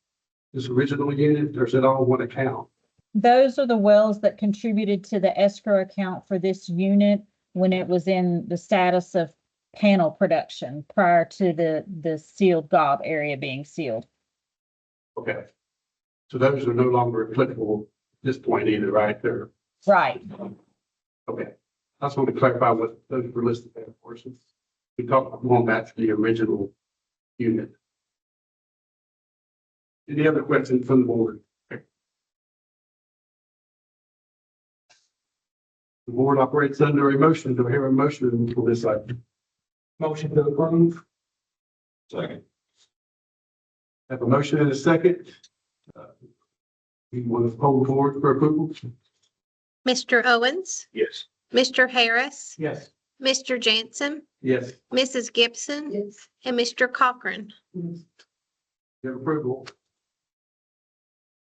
this original unit, or is it all one account? Those are the wells that contributed to the escrow account for this unit when it was in the status of panel production prior to the sealed gob area being sealed. Okay. So those are no longer applicable at this point either, right? They're Right. okay. I just want to clarify what those were listed there for, since we talked going back to the original unit. Any other questions from the board? The board operates under a motion. Do I hear a motion for this item? Motion to approve. Second. Have a motion and a second. You want to poll the board for approval? Mr. Owens, Yes. Mr. Harris, Yes. Mr. Jansen, Yes. Mrs. Gibson, Yes. and Mr. Cochran. You have approval.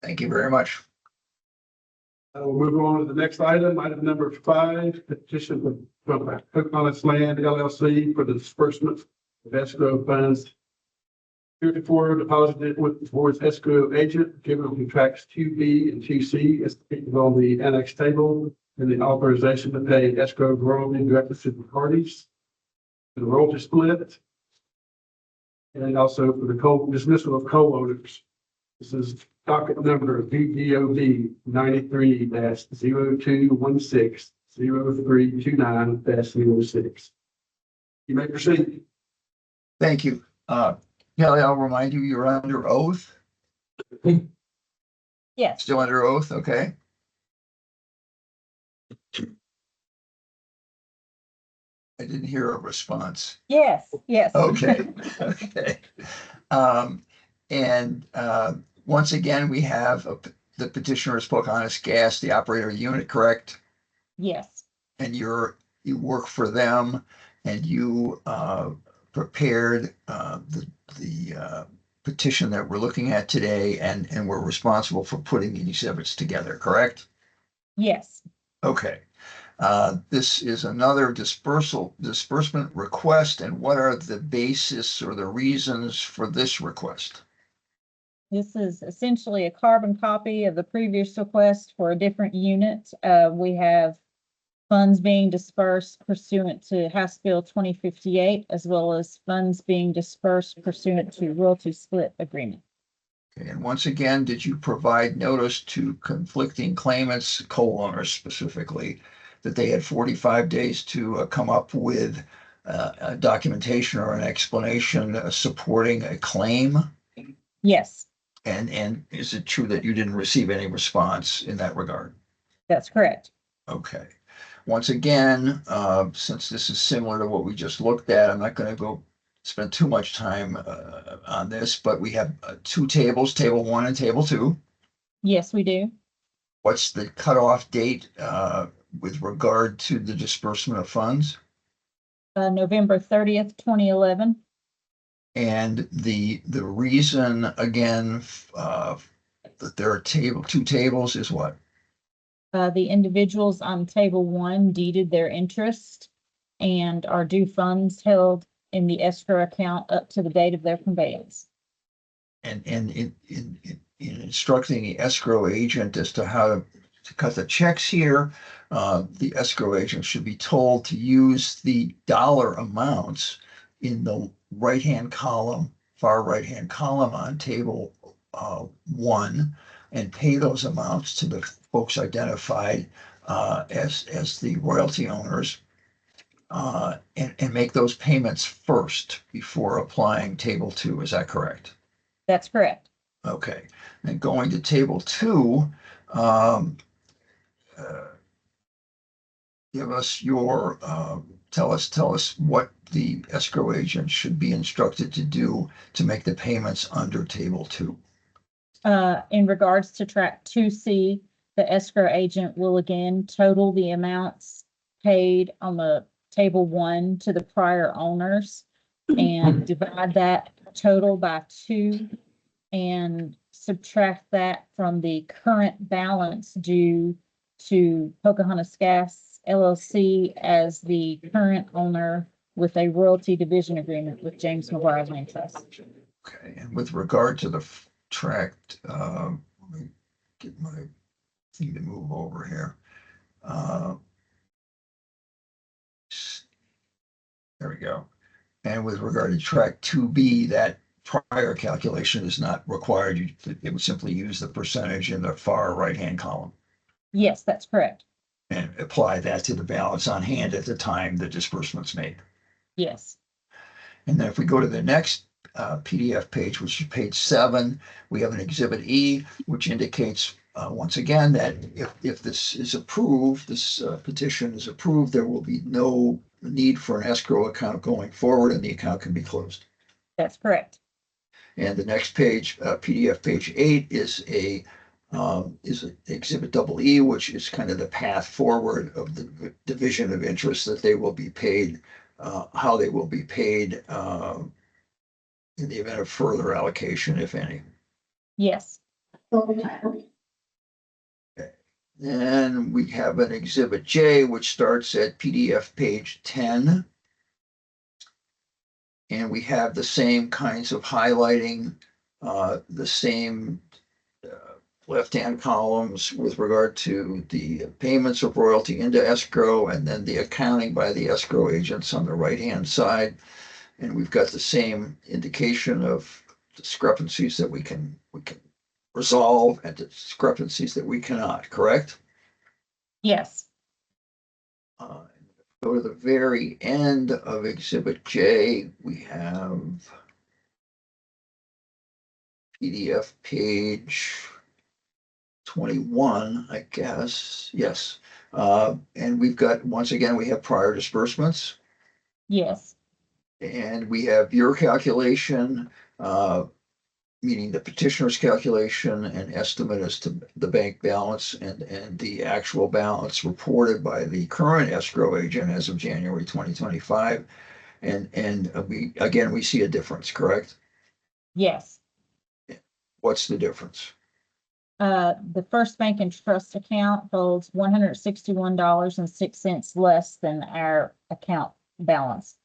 thank you very much. We'll move on to the next item, item number 5, petition from Pocahontas Land LLC for the disbursement of escrow funds heretofore deposited with the board's escrow agent, given to tracks 2B and 2C as depicted on the annex table, and the authorization to pay escrow royalty directly to the parties. The royalty split. And also for the dismissal of co-owners. This is docket number VGOB 93-0216-0329-06. You may proceed. Thank you. Kelly, I'll remind you, you're under oath, Yes, still under oath, okay? I didn't hear a response. yes, yes. Okay, okay. And once again, we have the petitioner is Pocahontas Gas, the operator unit, correct? Yes, And you work for them, and you prepared the petition that we're looking at today, and we're responsible for putting the exhibits together, correct? yes. Okay. This is another disbursement request, and what are the basis or the reasons for this request? This is essentially a carbon copy of the previous request for a different unit. We have funds being dispersed pursuant to House Bill 2058, as well as funds being dispersed pursuant to royalty split agreement. Okay, and once again, did you provide notice to conflicting claimants, co-owners specifically, that they had 45 days to come up with a documentation or an explanation supporting a claim? Yes, And is it true that you didn't receive any response in that regard? that's correct. Okay. Once again, since this is similar to what we just looked at, I'm not going to go spend too much time on this, but we have two tables, table 1 and table 2. Yes, we do. What's the cutoff date with regard to the disbursement of funds? November 30th, 2011. And the reason, again, that there are two tables is what? The individuals on table 1 deeded their interest and are due funds held in the escrow account up to the date of their conveyance. And in instructing the escrow agent as to how to cut the checks here, the escrow agent should be told to use the dollar amounts in the right-hand column, far right-hand column on table 1, and pay those amounts to the folks identified as the royalty owners, and make those payments first before applying table 2. Is that correct? That's correct. Okay, and going to table 2, give us your, tell us what the escrow agent should be instructed to do to make the payments under table 2. In regards to track 2C, the escrow agent will again total the amounts paid on the table 1 to the prior owners and divide that total by 2 and subtract that from the current balance due to Pocahontas Gas LLC as the current owner with a royalty division agreement with James McGuire Land Trust. Okay, and with regard to the tract, let me get my thing to move over here. There we go. And with regard to track 2B, that prior calculation is not required. It would simply use the percentage in the far right-hand column Yes, that's correct. and apply that to the balance on hand at the time the disbursement's made. Yes. And then if we go to the next PDF page, which is page 7, we have an Exhibit E, which indicates once again that if this is approved, this petition is approved, there will be no need for an escrow account going forward, and the account can be closed. That's correct. And the next page, PDF page 8, is Exhibit EE, which is kind of the path forward of the division of interest that they will be paid, how they will be paid in the event of further allocation, if any. Yes. Then we have an Exhibit J, which starts at PDF page 10. And we have the same kinds of highlighting, the same left-hand columns with regard to the payments of royalty into escrow, and then the accounting by the escrow agents on the right-hand side. And we've got the same indication of discrepancies that we can resolve and discrepancies that we cannot, correct? Yes. Go to the very end of Exhibit J, we have PDF page 21, I guess. Yes. And we've got, once again, we have prior disbursements. Yes. And we have your calculation, meaning the petitioner's calculation and estimate as to the bank balance and the actual balance reported by the current escrow agent as of January 2025. And we see a difference, correct? Yes. What's the difference? The First Bank and Trust account holds $161.06 less than our account balance.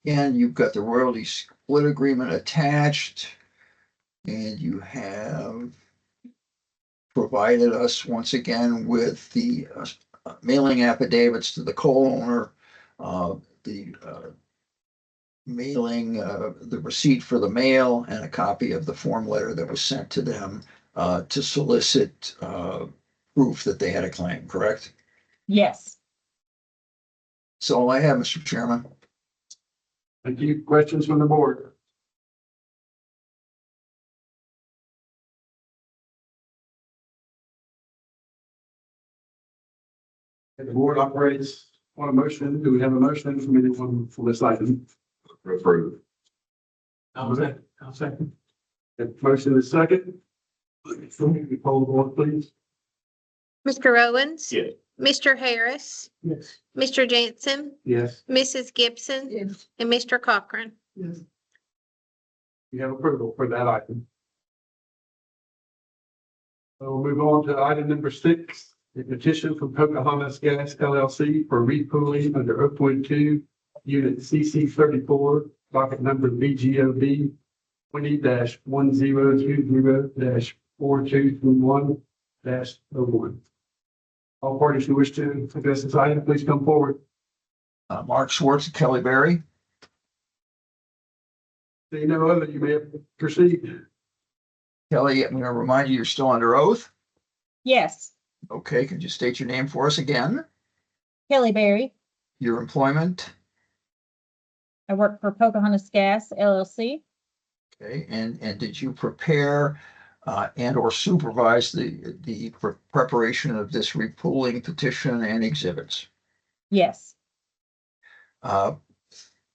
And you've got the royalty split agreement attached. And you have provided us once again with the mailing affidavits to the co-owner, the mailing, the receipt for the mail, and a copy of the form letter that was sent to them to solicit proof that they had a claim, correct? Yes. That's all I have, Mr. Chairman. Thank you. Questions from the board? The board operates on a motion. Do we have a motion from anyone for this item? Approve. I'll second. The motion is second. Poll the board, please. Mr. Owens? Yes. Mr. Harris? Yes. Mr. Jansen? Yes. Mrs. Gibson? Yes. And Mr. Cochran? Yes. You have approval for that item. So we'll move on to item number 6, the petition from Pocahontas Gas LLC for repooling under Oakwood 2, Unit CC 34, docket number BGOB 20-1020-4221-01. All parties who wish to address this item, please come forward. Mark Schwartz and Kelly Berry. Seeing no other, you may proceed. Kelly, I'm going to remind you, you're still under oath. Yes, Okay, could you state your name for us again? Kelly Berry. Your employment? I work for Pocahontas Gas LLC. Okay, and did you prepare and or supervise the preparation of this repooling petition and exhibits? Yes,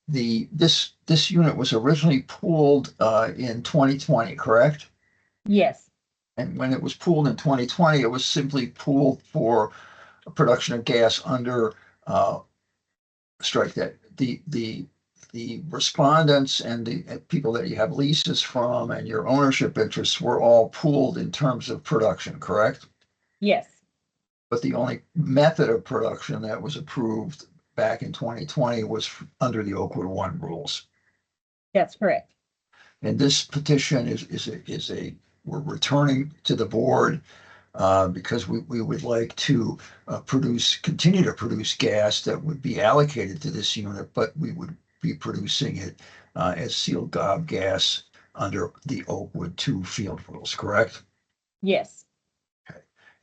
This unit was originally pooled in 2020, correct? yes, And when it was pooled in 2020, it was simply pooled for production of gas under strike that the respondents and the people that you have leases from and your ownership interests were all pooled in terms of production, correct? yes, But the only method of production that was approved back in 2020 was under the Oakwood 1 rules. that's correct. And this petition is we're returning to the board because we would like to continue to produce gas that would be allocated to this unit, but we would be producing it as sealed gob gas under the Oakwood 2 field rules, correct? Yes.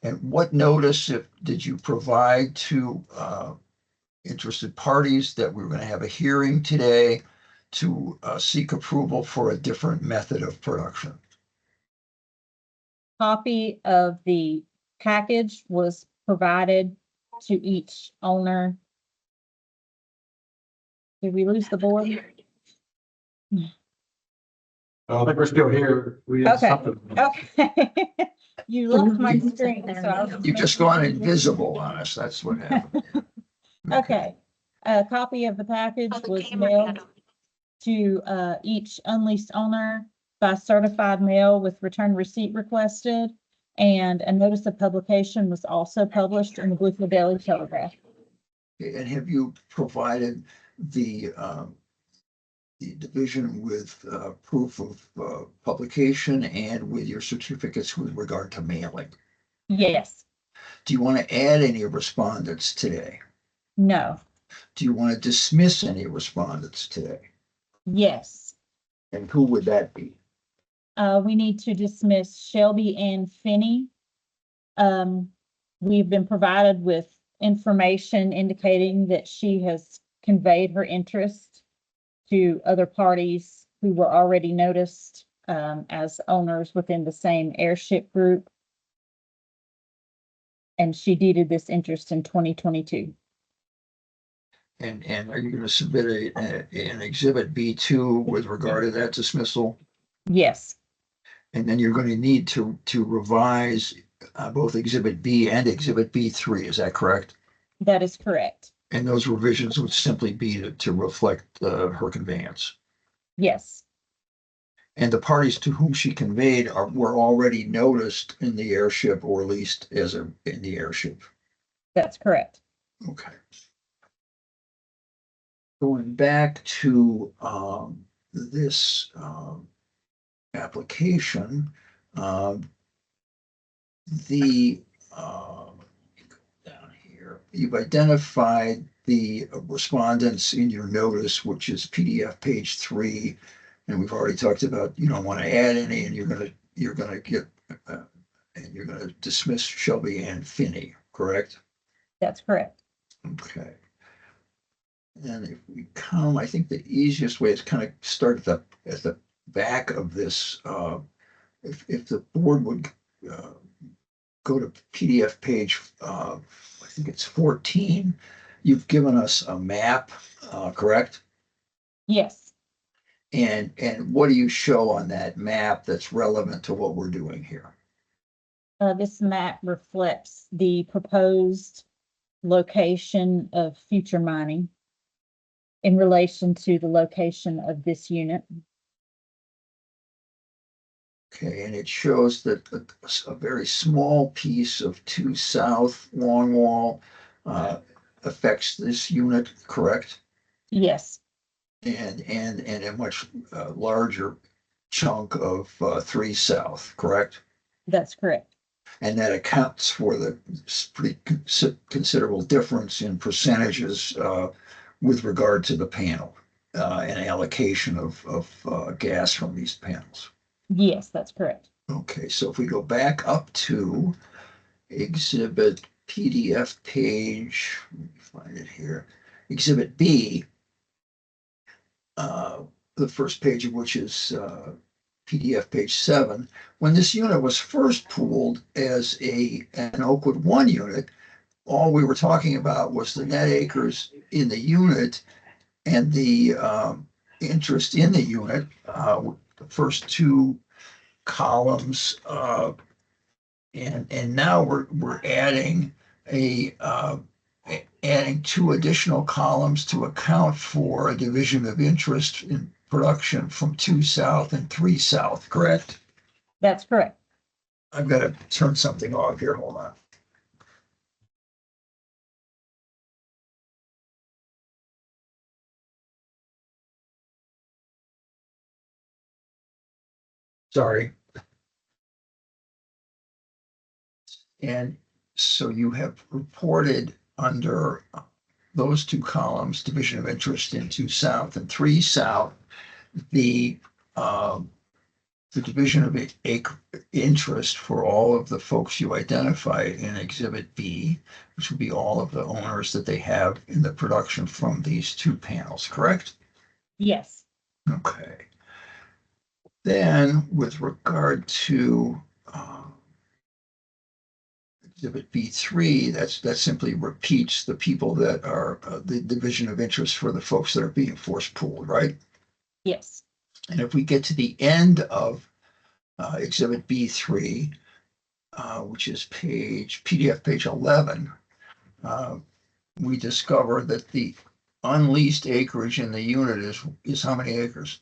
And what notice did you provide to interested parties that we were going to have a hearing today to seek approval for a different method of production? Copy of the package was provided to each owner. Did we lose the board? I think we're still here. We have Okay. something. Okay. You left my screen, so I was You've just gone invisible on us. That's what happened. Okay. A copy of the package Oh, the was camera mailed had on. to each unleased owner by certified mail with return receipt requested. And a notice of publication was also published in the Bluefield Daily Telegraph. And have you provided the division with proof of publication and with your certificates with regard to mailing? Yes, Do you want to add any respondents today? no, Do you want to dismiss any respondents today? yes. And who would that be? We need to dismiss Shelby Ann Finney. We've been provided with information indicating that she has conveyed her interest to other parties who were already noticed as owners within the same airship group. And she deeded this interest in 2022. And are you going to submit an exhibit B2 with regard to that dismissal? Yes, And then you're going to need to revise both exhibit B and exhibit B3, is that correct? that is correct. And those revisions would simply be to reflect her conveyance. Yes, And the parties to whom she conveyed were already noticed in the airship or leased in the airship. that's correct. Okay. Going back to this application, down here, you've identified the respondents in your notice, which is PDF page 3. And we've already talked about, you don't want to add any, and you're going to dismiss Shelby Ann Finney, correct? That's correct. Okay. And if we come, I think the easiest way is kind of start at the back of this. If the board would go to PDF page, I think it's 14. You've given us a map, correct? Yes, And what do you show on that map that's relevant to what we're doing here? this map reflects the proposed location of future mining in relation to the location of this unit. Okay, and it shows that a very small piece of 2 South Longwall affects this unit, correct? Yes, And a much larger chunk of 3 South, correct? that's correct. And that accounts for the pretty considerable difference in percentages with regard to the panel and allocation of gas from these panels. Yes, that's correct. Okay, so if we go back up to exhibit PDF page, let me find it here, exhibit B, the first page of which is PDF page 7. When this unit was first pooled as an Oakwood 1 unit, all we were talking about was the net acres in the unit and the interest in the unit. The first 2 columns, and now we're adding adding 2 additional columns to account for a division of interest in production from 2 South and 3 South, correct? That's correct. I've got to turn something off here. Hold on. Sorry. And so you have reported under those 2 columns, division of interest in 2 South and 3 South, the division of interest for all of the folks you identified in Exhibit B, which would be all of the owners that they have in the production from these 2 panels, correct? Yes, Okay. Then with regard to Exhibit B3, that simply repeats the people that are the division of interest for the folks that are being force pooled, right? yes. And if we get to the end of Exhibit B3, which is PDF page 11, we discover that the unleased acreage in the unit is how many acres?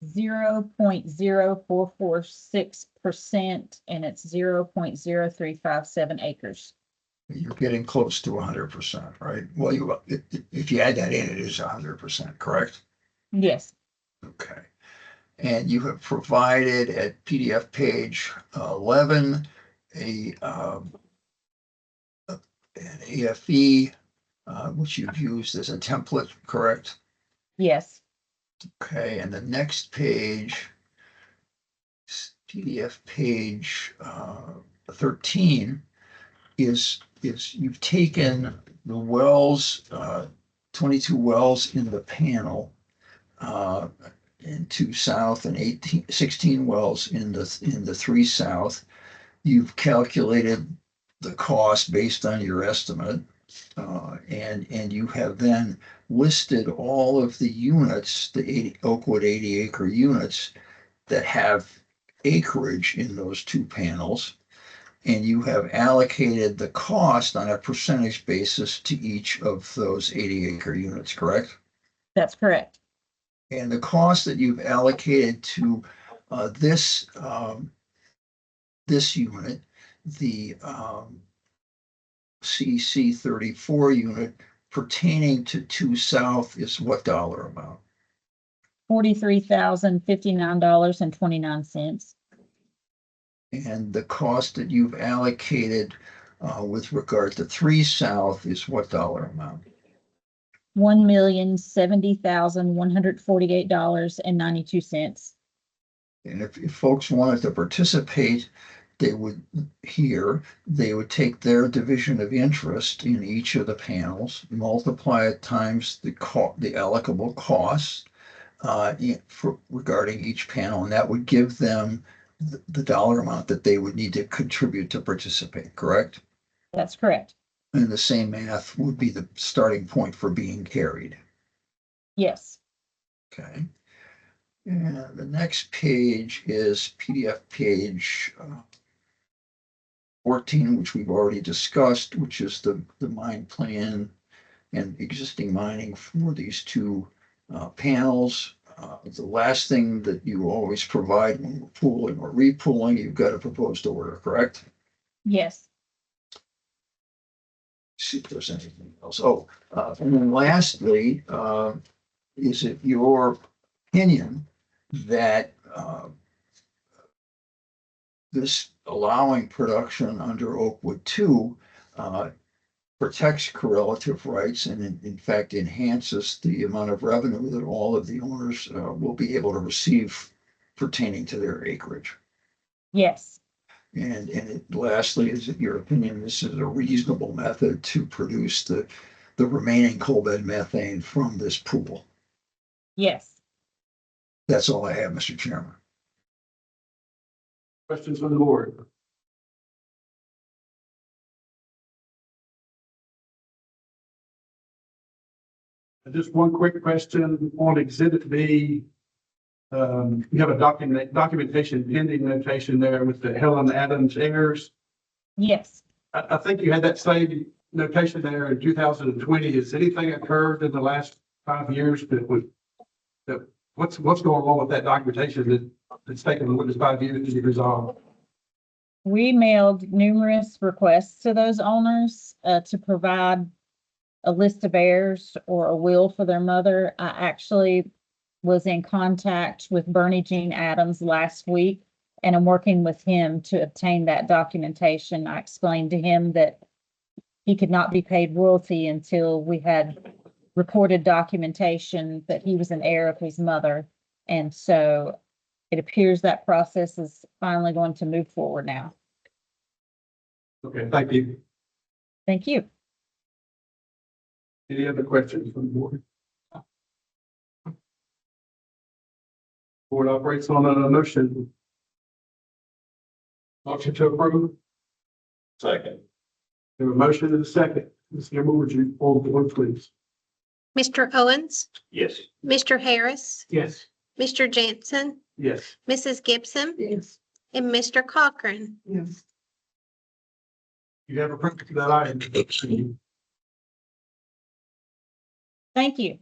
0.0446%, and it's 0.0357 acres. You're getting close to 100%, right? Well, if you add that in, it is 100%, correct? Yes, Okay. And you have provided at PDF page 11 an AFE, which you've used as a template, correct? yes, Okay, and the next page, PDF page 13, is you've taken the wells, 22 wells in the panel, in 2 South and 16 wells in the 3 South. You've calculated the cost based on your estimate, and you have then listed all of the units, the Oakwood 80-acre units that have acreage in those 2 panels, and you have allocated the cost on a percentage basis to each of those 80-acre units, correct? that's correct. And the cost that you've allocated to this unit, the CC 34 unit pertaining to 2 South, is what dollar amount? $43,059.29. And the cost that you've allocated with regard to 3 South is what dollar amount? $1,070,148.92. And if folks wanted to participate, they would take their division of interest in each of the panels, multiply it times the allocable costs regarding each panel, and that would give them the dollar amount that they would need to contribute to participate, correct? That's correct. And the same math would be the starting point for being carried. Yes. Okay. And the next page is PDF page 14, which we've already discussed, which is the mine plan and existing mining for these two panels. The last thing that you always provide when we're pooling or repooling, you've got a proposed order, correct? Yes. See if there's anything else. Oh, and then lastly, is it your opinion that this allowing production under Oakwood 2 protects correlative rights and in fact enhances the amount of revenue that all of the owners will be able to receive pertaining to their acreage? Yes. And lastly, is it your opinion this is a reasonable method to produce the remaining coal bed methane from this pool? Yes. That's all I have, Mr. Chairman. Questions from the board? Just one quick question on Exhibit B. You have a documentation pending notation there with the Helen Adams heirs. Yes. I think you had that same notation there in 2020. Has anything occurred in the last 5 years what's going on with that documentation that's taken this 5 years to be resolved? We mailed numerous requests to those owners to provide a list of heirs or a will for their mother. I actually was in contact with Bernie Jean Adams last week, and I'm working with him to obtain that documentation. I explained to him that he could not be paid royalty until we had recorded documentation that he was an heir of his mother. And so it appears that process is finally going to move forward now. Okay, thank you. Thank you. Any other questions from the board? Board operates on a motion. Motion to approve. Second. We have a motion and a second. Ms. Gamble, would you poll the board, please? Mr. Owens, Yes. Mr. Harris, Yes. Mr. Jansen, Yes. Mrs. Gibson, Yes. and Mr. Cochran. Yes. You have approved that item. Thank you.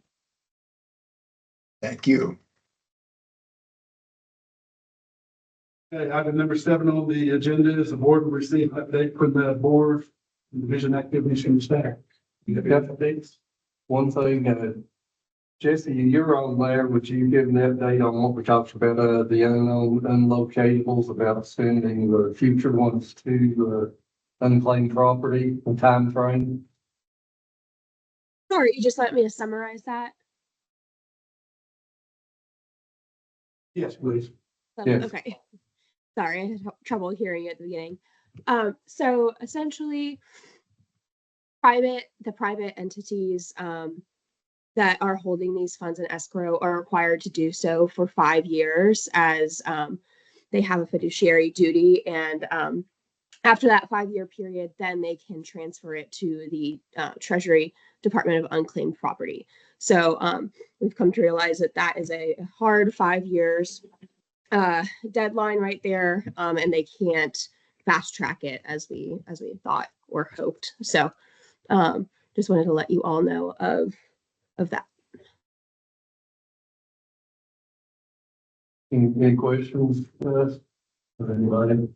Thank you. Okay, item number 7 on the agenda is the board will receive an update from the board and division activities from the staff. You have updates? One thing, Jesse, you're on there, would you give an update on what we talked about, the unknown, unlocatables, about sending the future ones to unclaimed property and time frame? Sure, you just let me to summarize that. Yes, please. Yes. Okay. Sorry, I had trouble hearing you at the beginning. So essentially, the private entities that are holding these funds in escrow are required to do so for 5 years as they have a fiduciary duty. And after that 5-year period, then they can transfer it to the Treasury Department of Unclaimed Property. So we've come to realize that that is a hard 5 years deadline right there, and they can't fast track it as we thought or hoped. So just wanted to let you all know of that. Any questions? Anybody?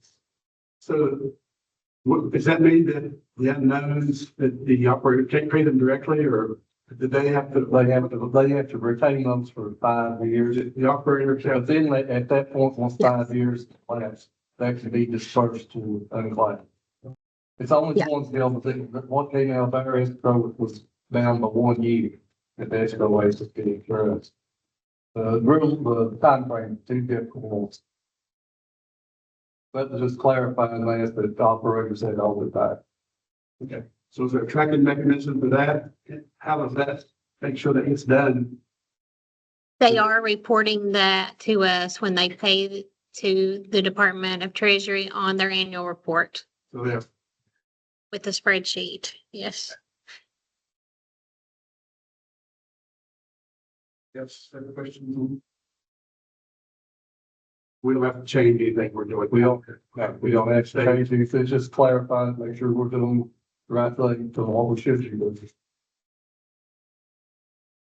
So what, does that mean that the unknowns that the operator can't pay them directly, or do they have to retain those for 5 years. the operator? But then at that point, once 5 years elapse, they can be dispersed to unclaimed. It's only Yeah. one deal, but what came out of our escrow was down by 1 year at the escrow rates is getting addressed. The timeframe, 2 different ones. But just clarifying that the operators had all the time. Okay, so is there a tracking mechanism for that? How does that make sure that it's done? They are reporting that to us when they pay to the Department of Treasury on their annual report So there, with the spreadsheet. Yes. yes, any questions? We don't have to change anything we're doing. We don't have to change these, it's just clarifying, make sure we're doing the right thing to what we should be doing.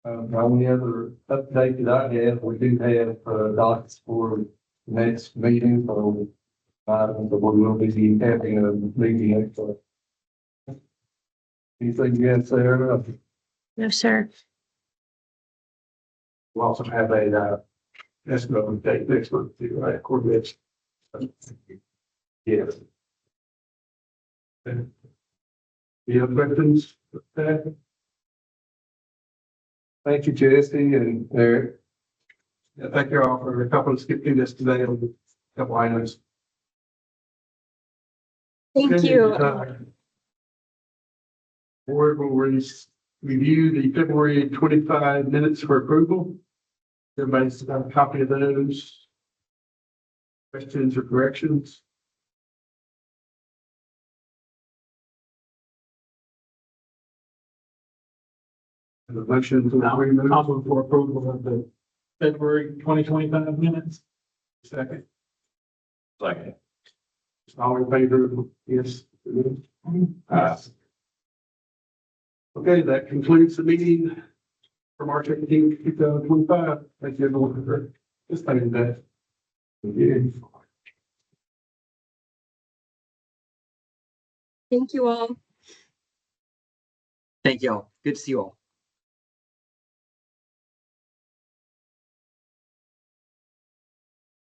The only other update that I have, we do have, docs for the next meeting, so, we will be having a meeting next week. Anything else there? No, sir. We'll also have a, escrow date next month too, right? Coordinates. Yes. Any other questions? Thank you, Jesse and Eric. Yeah, thank you all for helping us get through this today on a couple items. Thank Okay, you. Board will review the February 25 minutes for approval. Everybody's got a copy of those. Questions or corrections? And the motion to remove. I'll move for approval of the February 2025 minutes. Second. Second. All in favor? Yes. Okay, that concludes the meeting for March 18th, 2025. Thank you everyone for participating in that. Thank you all. Thank you all. Good to see you all.